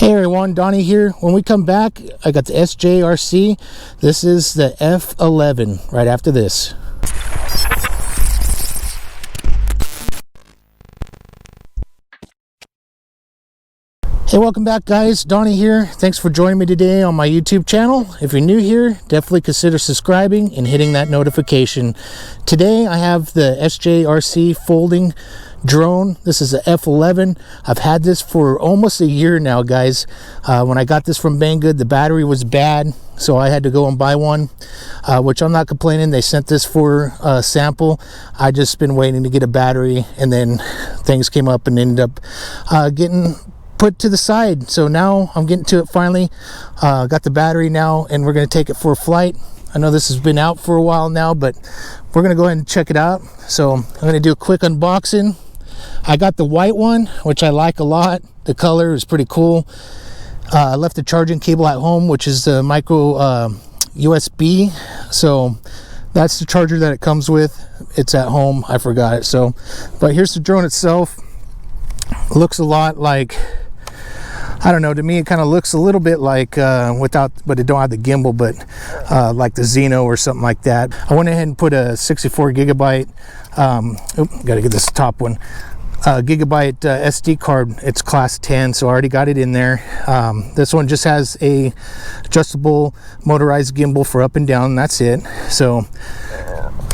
Hey everyone, Donnie here. When we come back, I got the sjrc. This is the F11 right after this. Hey, welcome back guys, Donnie here. Thanks for joining me today on my YouTube channel. If you're new here, definitely consider subscribing and hitting that notification. Today I have the sjrc folding drone. This is the F11. I've had this for almost a year now, guys. When I got this from Banggood, the battery was bad, so I had to go and buy one, which I'm not complaining. They sent this for a sample. I just been waiting to get a battery, and then things came up and ended up getting put to the side. So now I'm getting to it finally. Got the battery now, and we're going to take it for a flight. I know this has been out for a while now, but we're going to go ahead and check it out. So I'm going to do a quick unboxing. I got the white one, which I like a lot. The color is pretty cool. I left the charging cable at home, which is the micro USB. So that's the charger that it comes with. It's at home. I forgot it. So, but here's the drone itself. It looks a lot like, I don't know, to me it kind of looks a little bit like without, but it don't have the gimbal, but like the Xeno or something like that. I went ahead and put a 64 gigabyte gotta get this top one, gigabyte SD card. It's class 10, so I already got it in there. This one just has a adjustable motorized gimbal for up and down, and that's it. So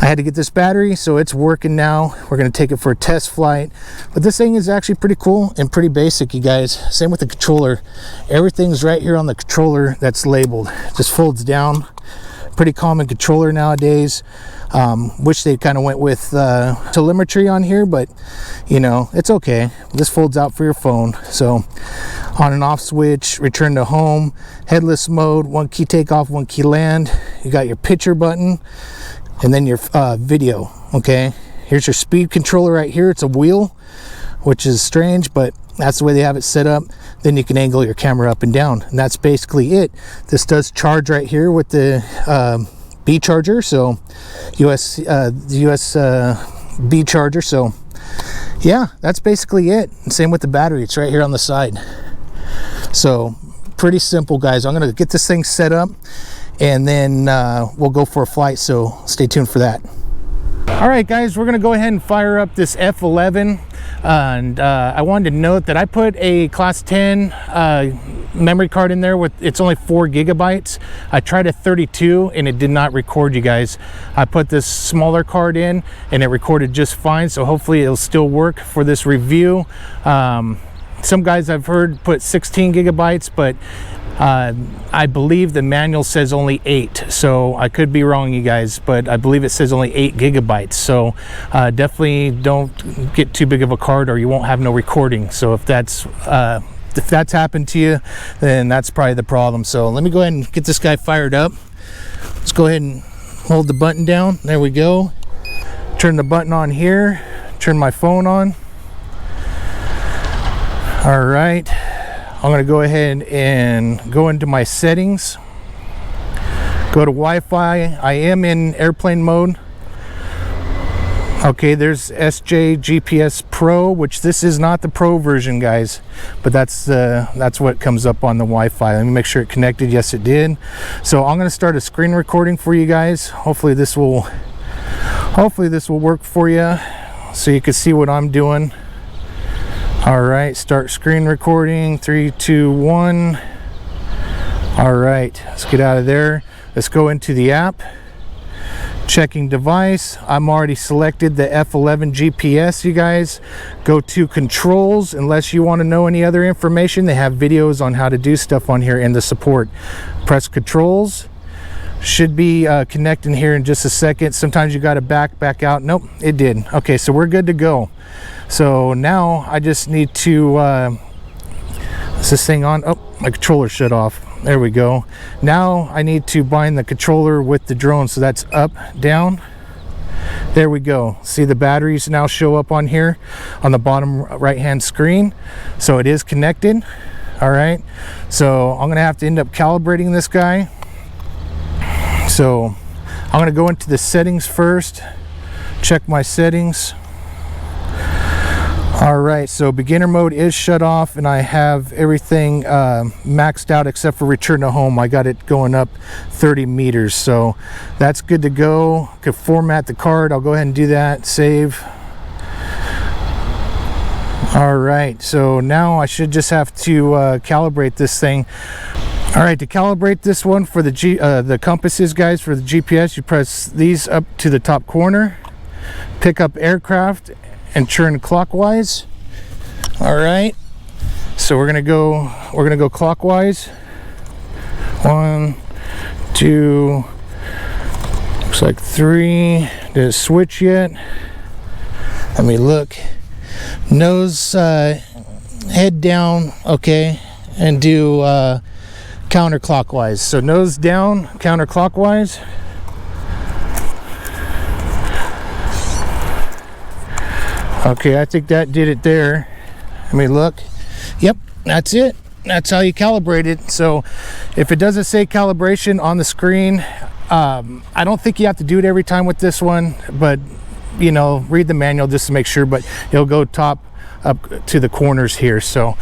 I had to get this battery, so it's working now. We're going to take it for a test flight. But this thing is actually pretty cool and pretty basic, you guys. Same with the controller. Everything's right here on the controller that's labeled. Just folds down. Pretty common controller nowadays. Wish they kind of went with telemetry on here, but you know, it's okay. This folds out for your phone. So on and off switch, return to home, headless mode, one key takeoff, one key land. You got your picture button, and then your video. Okay, here's your speed controller right here. It's a wheel, which is strange, but that's the way they have it set up. Then you can angle your camera up and down, and that's basically it. This does charge right here with the B charger, so USB charger. So yeah, that's basically it. And same with the battery, it's right here on the side. So pretty simple, guys. I'm gonna get this thing set up, and then we'll go for a flight, so stay tuned for that. All right guys, we're gonna go ahead and fire up this F11, and I wanted to note that I put a class 10 memory card in there with, it's only 4 gigabytes. I tried a 32 and it did not record, you guys. I put this smaller card in and it recorded just fine, so hopefully it'll still work for this review. Some guys I've heard put 16 gigabytes, but I believe the manual says only 8, so I could be wrong, you guys, but I believe it says only 8 gigabytes. So definitely don't get too big of a card, or you won't have no recording. So if that's happened to you, then that's probably the problem. So let me go ahead and get this guy fired up. Let's go ahead and hold the button down. There we go. Turn the button on here. Turn my phone on. All right. I'm going to go ahead and go into my settings, go to Wi-Fi. I am in airplane mode. Okay, there's sjGPS Pro, which this is not the Pro version, guys, but that's what comes up on the Wi-Fi. Let me make sure it connected. Yes, it did. So I'm going to start a screen recording for you guys. Hopefully this will work for you, so you can see what I'm doing. All right, start screen recording. 3, 2, 1. All right, let's get out of there. Let's go into the app. Checking device. I'm already selected the F11 GPS, you guys. Go to controls. Unless you want to know any other information, they have videos on how to do stuff on here in the support. Press controls. Should be connecting here in just a second. Sometimes you got to back out. Nope, it did. Okay, so we're good to go. So now I just need to is this thing on? Oh, my controller shut off. There we go. Now I need to bind the controller with the drone, so that's up, down. There we go. See, the batteries now show up on here on the bottom right hand screen, so it is connected. All right, so I'm gonna have to end up calibrating this guy. So I'm going to go into the settings first, check my settings. All right, so beginner mode is shut off and I have everything maxed out except for return to home. I got it going up 30 meters, so that's good to go. Could format the card. I'll go ahead and do that. Save. All right, so now I should just have to calibrate this thing. All right, to calibrate this one for the compasses, guys, for the GPS, you press these up to the top corner, pick up aircraft, and turn clockwise. All right, so we're gonna go clockwise. 1, 2, looks like 3. Did it switch yet? Let me look. Nose head down, okay, and do counterclockwise. So nose down, counterclockwise. Okay, I think that did it there. Let me look. Yep, that's it. That's how you calibrate it. So if it doesn't say calibration on the screen, I don't think you have to do it every time with this one, but you know, read the manual just to make sure. But it'll go top up to the corners here, so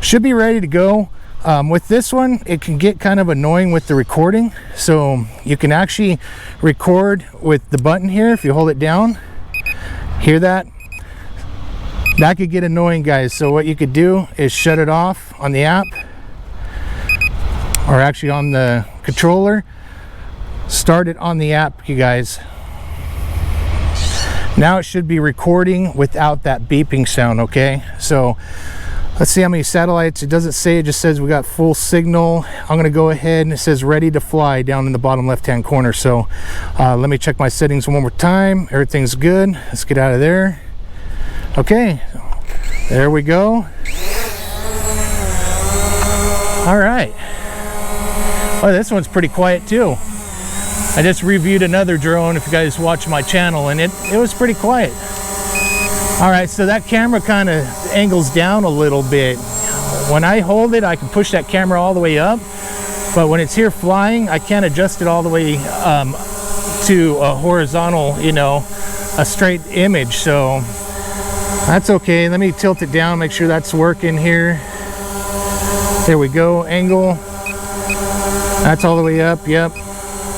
should be ready to go. With this one, it can get kind of annoying with the recording, so you can actually record with the button here. If you hold it down, hear that? That could get annoying, guys. So what you could do is shut it off on the app, or actually on the controller. Start it on the app, you guys. Now it should be recording without that beeping sound, okay? So let's see how many satellites. It doesn't say, it just says we got full signal. I'm gonna go ahead, and it says ready to fly down in the bottom left-hand corner. So let me check my settings one more time. Everything's good. Let's get out of there. Okay, there we go. All right. Oh, this one's pretty quiet too. I just reviewed another drone, if you guys watch my channel, and it was pretty quiet. All right, so that camera kind of angles down a little bit. When I hold it, I can push that camera all the way up, but when it's here flying, I can't adjust it all the way to a horizontal, you know, a straight image. So that's okay. Let me tilt it down, make sure that's working here. There we go, angle. That's all the way up, yep.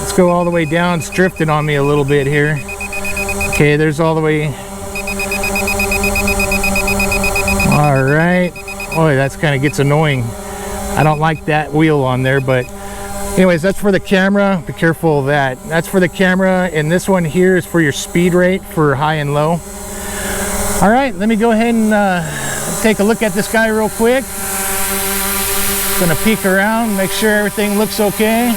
Let's go all the way down. It's drifting on me a little bit here. Okay, there's all the way. All right. Boy, that's kind of gets annoying. I don't like that wheel on there, but anyways, that's for the camera. Be careful of that. That's for the camera, and this one here is for your speed rate for high and low. All right, let me go ahead and take a look at this guy real quick. Gonna peek around, make sure everything looks okay.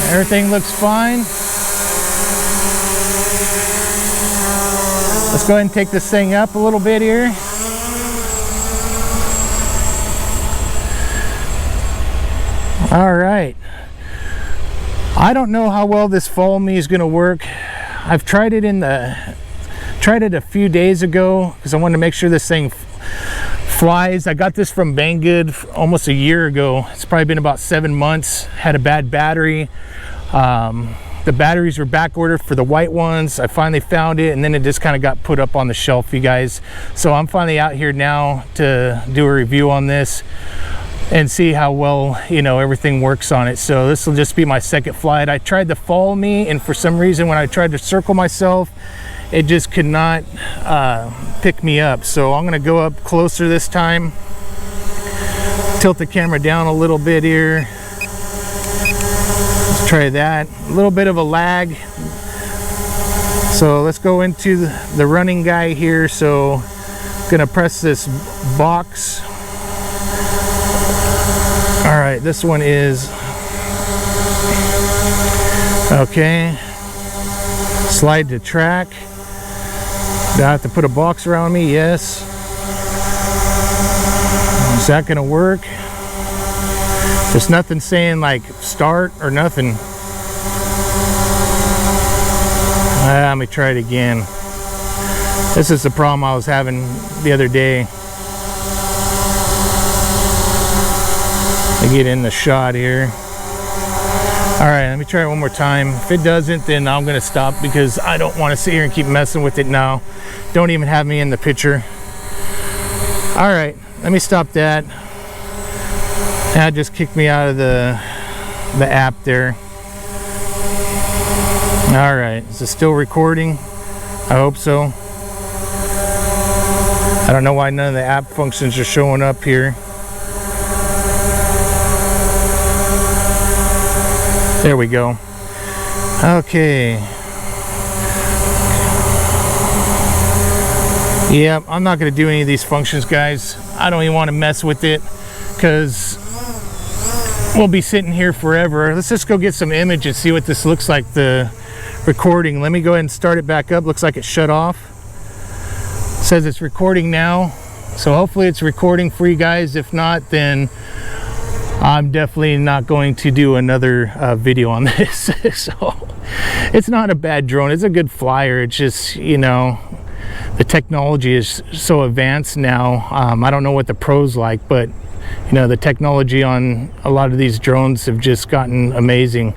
Everything looks fine. Let's go ahead and take this thing up a little bit here. All right. I don't know how well this follow me is gonna work. I've tried it a few days ago because I wanted to make sure this thing flies. I got this from Banggood almost a year ago. It's probably been about 7 months. Had a bad battery. The batteries were back ordered for the white ones. I finally found it, and then it just kind of got put up on the shelf, you guys. So I'm finally out here now to do a review on this and see how well, you know, everything works on it. So this will just be my second flight. I tried to follow me, and for some reason when I tried to circle myself, it just could not pick me up. So I'm gonna go up closer this time, tilt the camera down a little bit here. Let's try that. A little bit of a lag. So let's go into the running guy here. So I'm gonna press this box. All right, this one is okay. Slide to track. Do I have to put a box around me? Yes. Is that gonna work? There's nothing saying like start or nothing. Let me try it again. This is the problem I was having the other day. I get in the shot here. All right, let me try it one more time. If it doesn't, then I'm gonna stop because I don't want to sit here and keep messing with it now. Don't even have me in the picture. All right, let me stop that. That just kicked me out of the app there. All right, is it still recording? I hope so. I don't know why none of the app functions are showing up here. There we go. Okay. Yeah, I'm not going to do any of these functions, guys. I don't even want to mess with it because we'll be sitting here forever. Let's just go get some images, see what this looks like, the recording. Let me go ahead and start it back up. Looks like it shut off. It says it's recording now. So hopefully it's recording for you guys. If not, then I'm definitely not going to do another video on this. So it's not a bad drone. It's a good flyer. It's just, you know, the technology is so advanced now. I don't know what the pros like, but you know, the technology on a lot of these drones have just gotten amazing.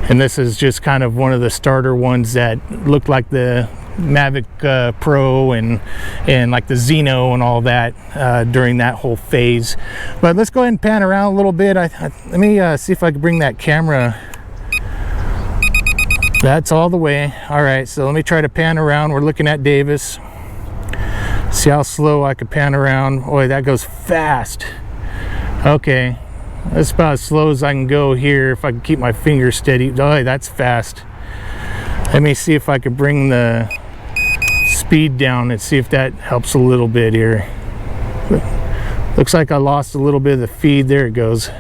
And this is just kind of one of the starter ones that looked like the Mavic Pro and like the Xeno and all that during that whole phase. But let's go ahead and pan around a little bit. Let me see if I can bring that camera. That's all the way. All right, so let me try to pan around. We're looking at Davis. See how slow I can pan around. Boy, that goes fast. Okay, that's about as slow as I can go here if I can keep my fingers steady. Oh, that's fast. Let me see if I could bring the speed down and see if that helps a little bit here. Looks like I lost a little bit of the feed. There it goes.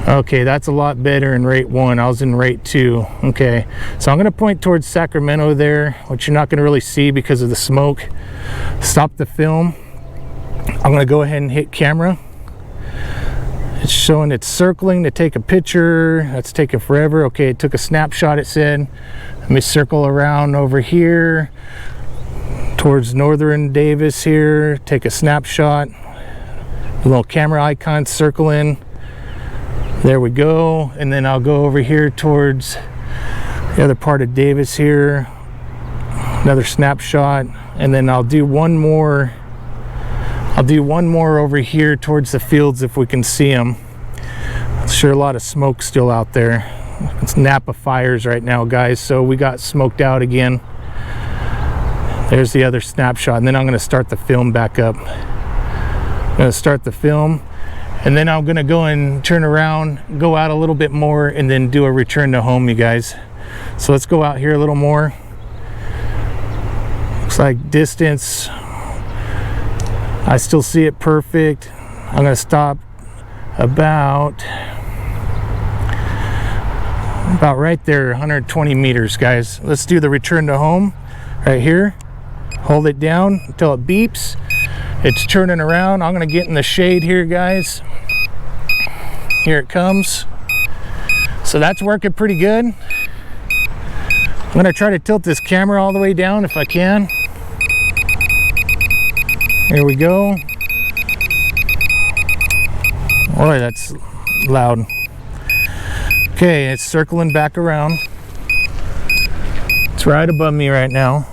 Okay, that's a lot better in rate 1. I was in rate 2. Okay, so I'm going to point towards Sacramento there, which you're not going to really see because of the smoke. Stop the film. I'm going to go ahead and hit camera. It's showing it's circling to take a picture. That's taking forever. Okay, it took a snapshot, it said. Let me circle around over here towards northern Davis here, take a snapshot. A little camera icon circling. There we go. And then I'll go over here towards the other part of Davis here. Another snapshot. And then I'll do one more. I'll do one more over here towards the fields if we can see them. There's sure a lot of smoke still out there. It's Napa fires right now, guys, so we got smoked out again. There's the other snapshot, and then I'm going to start the film back up. I'm going to start the film, and then I'm going to go and turn around, go out a little bit more, and then do a return to home, you guys. So let's go out here a little more. Looks like distance, I still see it perfect. I'm going to stop about right there, 120 meters, guys. Let's do the return to home right here. Hold it down until it beeps. It's turning around. I'm going to get in the shade here, guys. Here it comes. So that's working pretty good. I'm going to try to tilt this camera all the way down if I can. Here we go. Boy, that's loud. Okay, it's circling back around. It's right above me right now.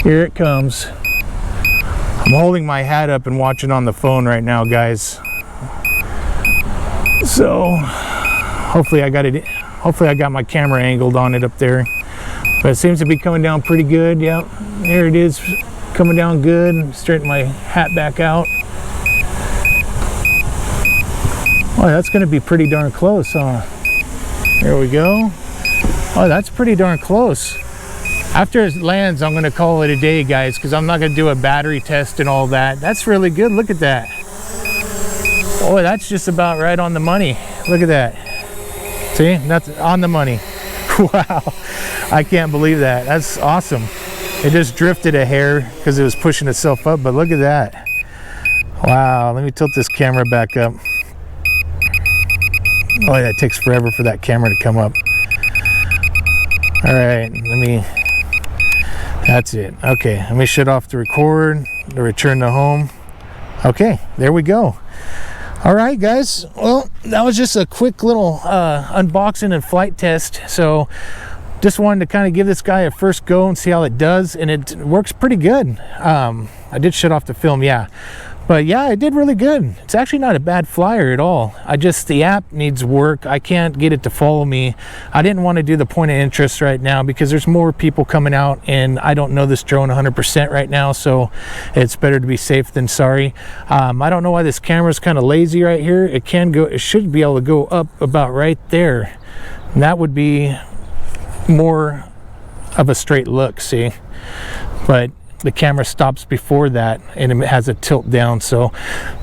Here it comes. I'm holding my hat up and watching on the phone right now, guys. So hopefully I got it. Hopefully I got my camera angled on it up there. But it seems to be coming down pretty good. Yep, there it is, coming down good. Straighten my hat back out. Oh, that's going to be pretty darn close, huh? There we go. Oh, that's pretty darn close. After it lands, I'm going to call it a day, guys, because I'm not going to do a battery test and all that. That's really good. Look at that. Boy, that's just about right on the money. Look at that. See, that's on the money. Wow, I can't believe that. That's awesome. It just drifted a hair because it was pushing itself up, but look at that. Wow, let me tilt this camera back up. Oh, that takes forever for that camera to come up. All right, that's it. Okay, let me shut off the record, the return to home. Okay, there we go. All right, guys, well, that was just a quick little unboxing and flight test. So just wanted to kind of give this guy a first go and see how it does, and it works pretty good. I did shut off the film, yeah, but yeah, it did really good. It's actually not a bad flyer at all. The app needs work. I can't get it to follow me. I didn't want to do the point of interest right now because there's more people coming out, and I don't know this drone 100% right now, so it's better to be safe than sorry. I don't know why this camera's kind of lazy right here. It should be able to go up about right there, and that would be more of a straight look, see, but the camera stops before that and it has a tilt down. So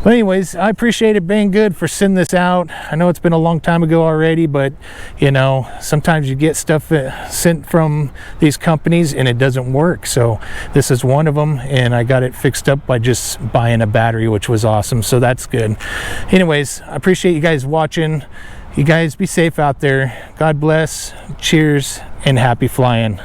but anyways, I appreciate it, Banggood, for sending this out. I know it's been a long time ago already, but you know, sometimes you get stuff sent from these companies and it doesn't work. So this is one of them, and I got it fixed up by just buying a battery, which was awesome, so that's good. Anyways, I appreciate you guys watching. You guys be safe out there. God bless, cheers, and happy flying.